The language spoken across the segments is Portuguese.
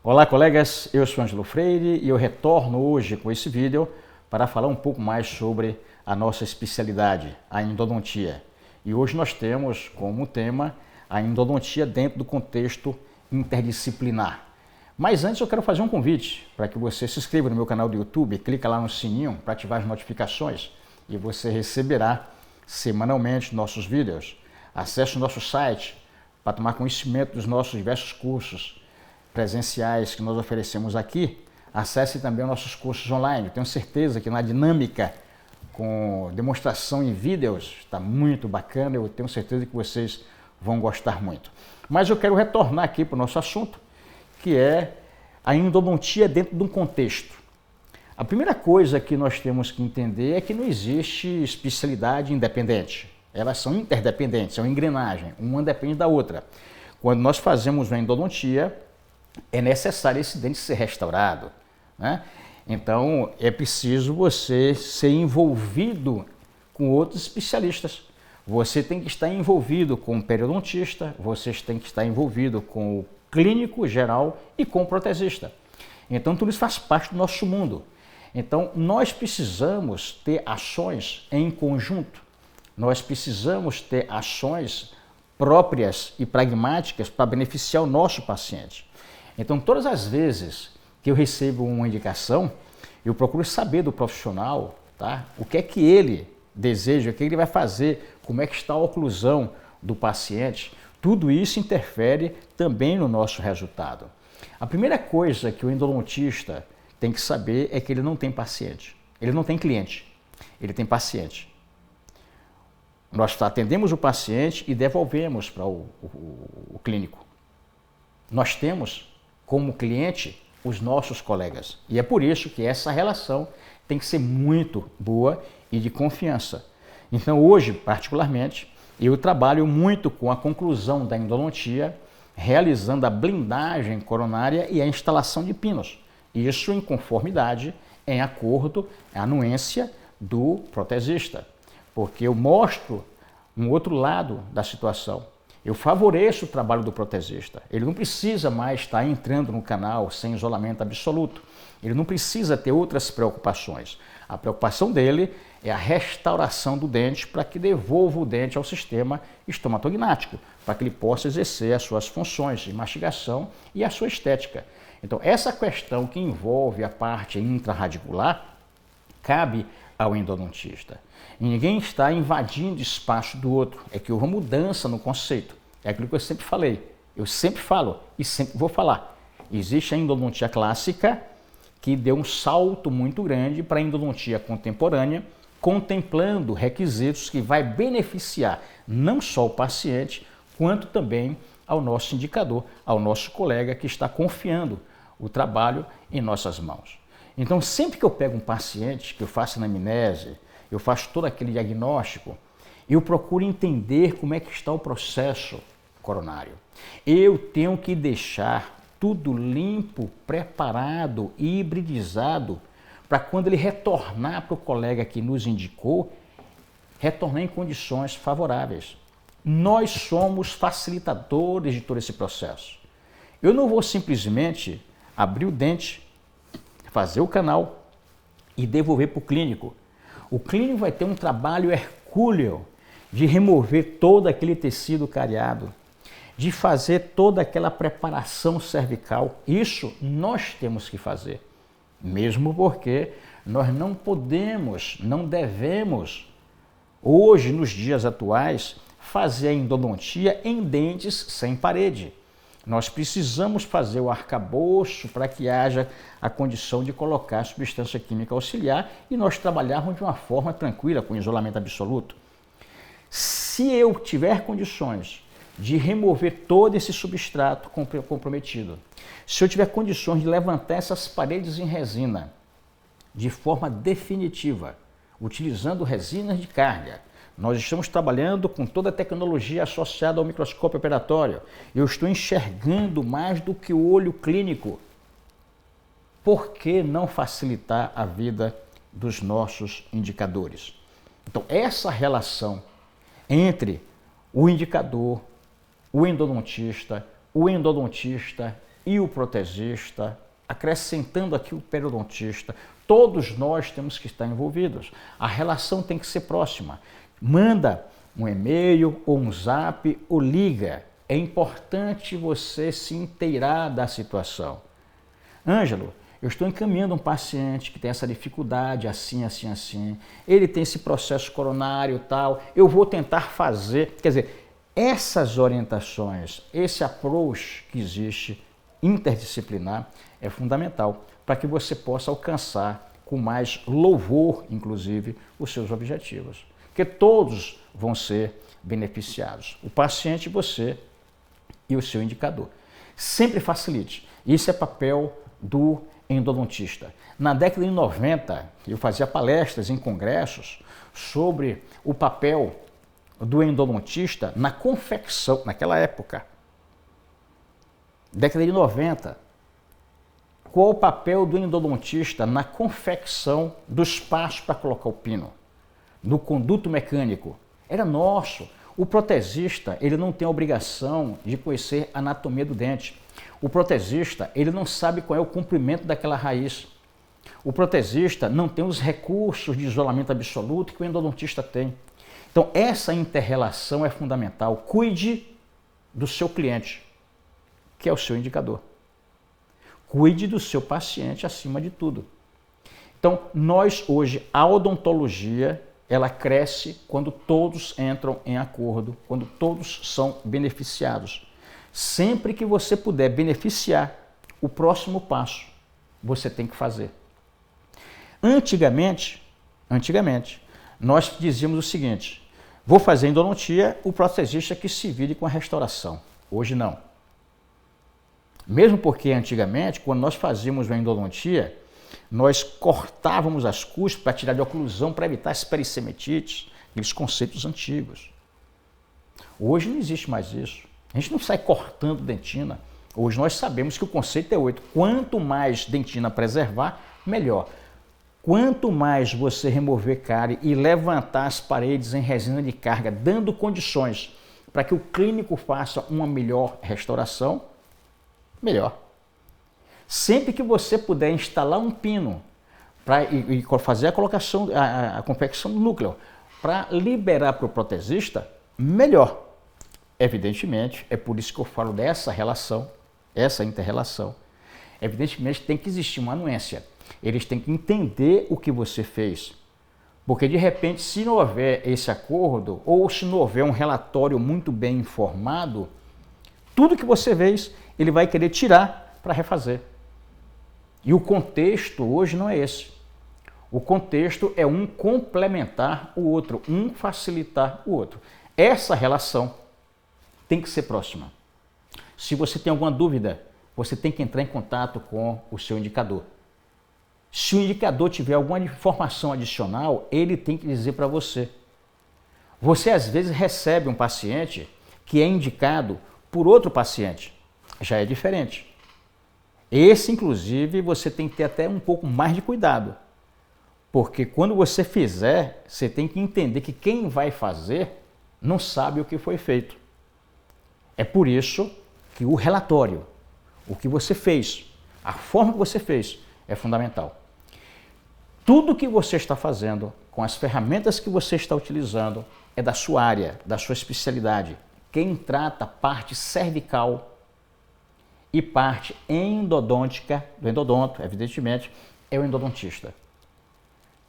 Olá, colegas, eu sou Ângelo Freire e eu retorno hoje com esse vídeo para falar um pouco mais sobre a nossa especialidade, a endodontia. E hoje nós temos como tema a endodontia dentro do contexto interdisciplinar. Mas antes eu quero fazer um convite para que você se inscreva no meu canal do YouTube, clica lá no sininho para ativar as notificações e você receberá semanalmente nossos vídeos. Acesse o nosso site para tomar conhecimento dos nossos diversos cursos presenciais que nós oferecemos aqui. Acesse também os nossos cursos online. Eu tenho certeza que na dinâmica com demonstração em vídeos está muito bacana. Eu tenho certeza que vocês vão gostar muito. Mas eu quero retornar aqui para o nosso assunto, que é a endodontia dentro de um contexto. A primeira coisa que nós temos que entender é que não existe especialidade independente. Elas são interdependentes, são engrenagem, uma depende da outra. Quando nós fazemos uma endodontia, é necessário esse dente ser restaurado, né? Então é preciso você ser envolvido com outros especialistas. Você tem que estar envolvido com o periodontista, você tem que estar envolvido com o clínico geral e com o protesista. Então tudo isso faz parte do nosso mundo. Então nós precisamos ter ações em conjunto, nós precisamos ter ações próprias e pragmáticas para beneficiar o nosso paciente. Então, todas as vezes que eu recebo uma indicação, eu procuro saber do profissional, tá? O que é que ele deseja, o que ele vai fazer, como é que está a oclusão do paciente. Tudo isso interfere também no nosso resultado. A primeira coisa que o endodontista tem que saber é que ele não tem paciente, ele não tem cliente, ele tem paciente. Nós atendemos o paciente e devolvemos para o clínico. Nós temos como cliente os nossos colegas. E é por isso que essa relação tem que ser muito boa e de confiança. Então hoje, particularmente, eu trabalho muito com a conclusão da endodontia, realizando a blindagem coronária e a instalação de pinos. Isso em conformidade, em acordo, a anuência do protesista. Porque eu mostro um outro lado da situação. Eu favoreço o trabalho do protesista. Ele não precisa mais estar entrando no canal sem isolamento absoluto. Ele não precisa ter outras preocupações. A preocupação dele é a restauração do dente para que devolva o dente ao sistema estomatognático, para que ele possa exercer as suas funções de mastigação e a sua estética. Então, essa questão que envolve a parte intrarradicular cabe ao endodontista. E ninguém está invadindo espaço do outro. É que houve uma mudança no conceito. É aquilo que eu sempre falei. Eu sempre falo e sempre vou falar. Existe a endodontia clássica, que deu um salto muito grande para a endodontia contemporânea, contemplando requisitos que vai beneficiar não só o paciente, quanto também ao nosso indicador, ao nosso colega que está confiando o trabalho em nossas mãos. Então, sempre que eu pego um paciente, que eu faço anamnese, eu faço todo aquele diagnóstico, eu procuro entender como é que está o processo coronário. Eu tenho que deixar tudo limpo, preparado, hibridizado, para quando ele retornar para o colega que nos indicou, retornar em condições favoráveis. Nós somos facilitadores de todo esse processo. Eu não vou simplesmente abrir o dente, fazer o canal e devolver para o clínico. O clínico vai ter um trabalho hercúleo de remover todo aquele tecido cariado, de fazer toda aquela preparação cervical. Isso nós temos que fazer, mesmo porque nós não podemos, não devemos, hoje, nos dias atuais, fazer a endodontia em dentes sem parede. Nós precisamos fazer o arcabouço para que haja a condição de colocar a substância química auxiliar e nós trabalharmos de uma forma tranquila, com isolamento absoluto. Se eu tiver condições de remover todo esse substrato comprometido, se eu tiver condições de levantar essas paredes em resina de forma definitiva, utilizando resinas de carga, nós estamos trabalhando com toda a tecnologia associada ao microscópio operatório. Eu estou enxergando mais do que o olho clínico. Por que não facilitar a vida dos nossos indicadores? Então, essa relação entre o indicador, o endodontista e o protesista, acrescentando aqui o periodontista, todos nós temos que estar envolvidos. A relação tem que ser próxima. Manda um e-mail ou um zap ou liga. É importante você se inteirar da situação. Ângelo, eu estou encaminhando um paciente que tem essa dificuldade, assim, assim, assim. Ele tem esse processo coronário tal. Eu vou tentar fazer. Quer dizer, essas orientações, esse approach que existe, interdisciplinar, é fundamental para que você possa alcançar com mais louvor, inclusive, os seus objetivos. Porque todos vão ser beneficiados. O paciente, você e o seu indicador. Sempre facilite. Isso é papel do endodontista. Na década de 90, eu fazia palestras em congressos sobre o papel do endodontista na confecção, naquela época. Década de 90. Qual o papel do endodontista na confecção do espaço para colocar o pino? No conduto mecânico? Era nosso. O protesista, ele não tem a obrigação de conhecer a anatomia do dente. O protesista, ele não sabe qual é o comprimento daquela raiz. O protesista não tem os recursos de isolamento absoluto que o endodontista tem. Então, essa inter-relação é fundamental. Cuide do seu cliente, que é o seu indicador. Cuide do seu paciente acima de tudo. Então, nós hoje, a odontologia, ela cresce quando todos entram em acordo, quando todos são beneficiados. Sempre que você puder beneficiar, o próximo passo você tem que fazer. Antigamente, nós dizíamos o seguinte: vou fazer endodontia, o protesista que se vire com a restauração. Hoje não. Mesmo porque antigamente, quando nós fazíamos a endodontia, nós cortávamos as cuspas para tirar de oclusão, para evitar as perissemetites, aqueles conceitos antigos. Hoje não existe mais isso. A gente não sai cortando dentina. Hoje nós sabemos que o conceito é 8. Quanto mais dentina preservar, melhor. Quanto mais você remover cárie e levantar as paredes em resina de carga, dando condições para que o clínico faça uma melhor restauração, melhor. Sempre que você puder instalar um pino e fazer a colocação, a confecção do núcleo, para liberar para o protesista, melhor. Evidentemente, é por isso que eu falo dessa relação, essa inter-relação. Evidentemente, tem que existir uma anuência. Eles têm que entender o que você fez. Porque, de repente, se não houver esse acordo, ou se não houver um relatório muito bem informado, tudo que você fez, ele vai querer tirar para refazer. E o contexto hoje não é esse. O contexto é um complementar o outro, um facilitar o outro. Essa relação tem que ser próxima. Se você tem alguma dúvida, você tem que entrar em contato com o seu indicador. Se o indicador tiver alguma informação adicional, ele tem que dizer para você. Você às vezes recebe um paciente que é indicado por outro paciente. Já é diferente. Esse, inclusive, você tem que ter até um pouco mais de cuidado. Porque quando você fizer, você tem que entender que quem vai fazer não sabe o que foi feito. É por isso que o relatório, o que você fez, a forma que você fez, é fundamental. Tudo que você está fazendo, com as ferramentas que você está utilizando, é da sua área, da sua especialidade. Quem trata a parte cervical e parte endodôntica, do endodonto, evidentemente, é o endodontista.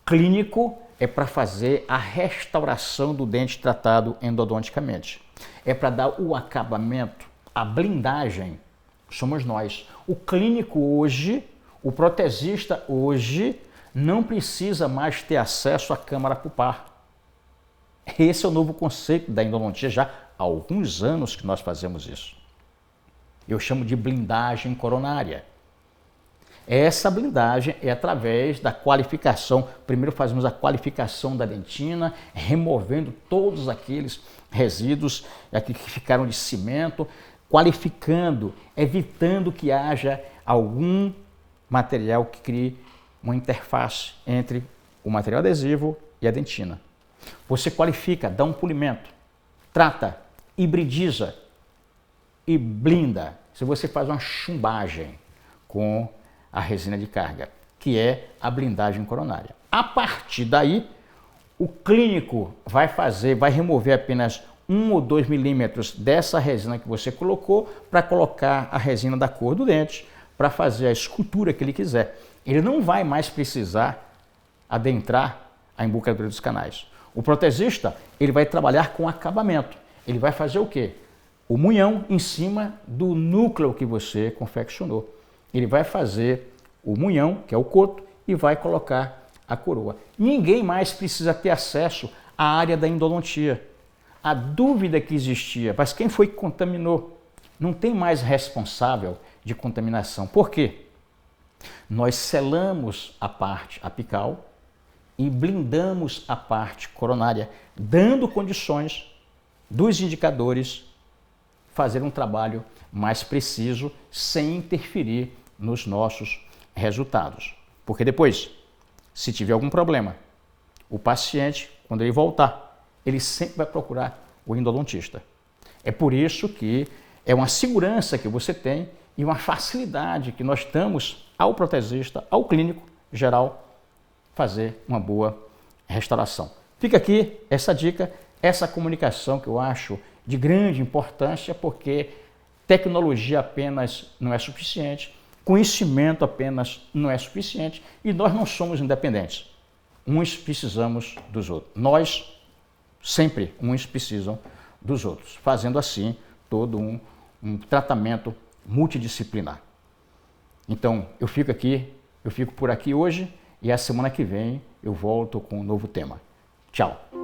Clínico é para fazer a restauração do dente tratado endodonticamente. É para dar o acabamento, a blindagem, somos nós. O clínico hoje, o protesista hoje, não precisa mais ter acesso à câmara pulpar. Esse é o novo conceito da endodontia, já há alguns anos que nós fazemos isso. Eu chamo de blindagem coronária. Essa blindagem é através da qualificação. Primeiro fazemos a qualificação da dentina, removendo todos aqueles resíduos que ficaram de cimento, qualificando, evitando que haja algum material que crie uma interface entre o material adesivo e a dentina. Você qualifica, dá um polimento, trata, hibridiza e blinda. se você faz uma chumbagem com a resina de carga, que é a blindagem coronária. A partir daí, o clínico vai remover apenas 1 ou 2 milímetros dessa resina que você colocou para colocar a resina da cor do dente, para fazer a escultura que ele quiser. Ele não vai mais precisar adentrar a embocadura dos canais. O protesista, ele vai trabalhar com acabamento. Ele vai fazer o quê? O munhão em cima do núcleo que você confeccionou. Ele vai fazer o munhão, que é o coto, e vai colocar a coroa. Ninguém mais precisa ter acesso à área da endodontia. A dúvida que existia, mas quem foi que contaminou? Não tem mais responsável de contaminação. Por quê? Nós selamos a parte apical e blindamos a parte coronária, dando condições dos indicadores fazer um trabalho mais preciso, sem interferir nos nossos resultados. Porque depois, se tiver algum problema, o paciente, quando ele voltar, ele sempre vai procurar o endodontista. É por isso que é uma segurança que você tem e uma facilidade que nós damos ao protesista, ao clínico geral, fazer uma boa restauração. Fica aqui essa dica, essa comunicação que eu acho de grande importância, porque tecnologia apenas não é suficiente, conhecimento apenas não é suficiente e nós não somos independentes. Uns precisamos dos outros. Nós, sempre, uns precisam dos outros, fazendo assim todo um tratamento multidisciplinar. Então, eu fico por aqui hoje e a semana que vem eu volto com um novo tema. Tchau!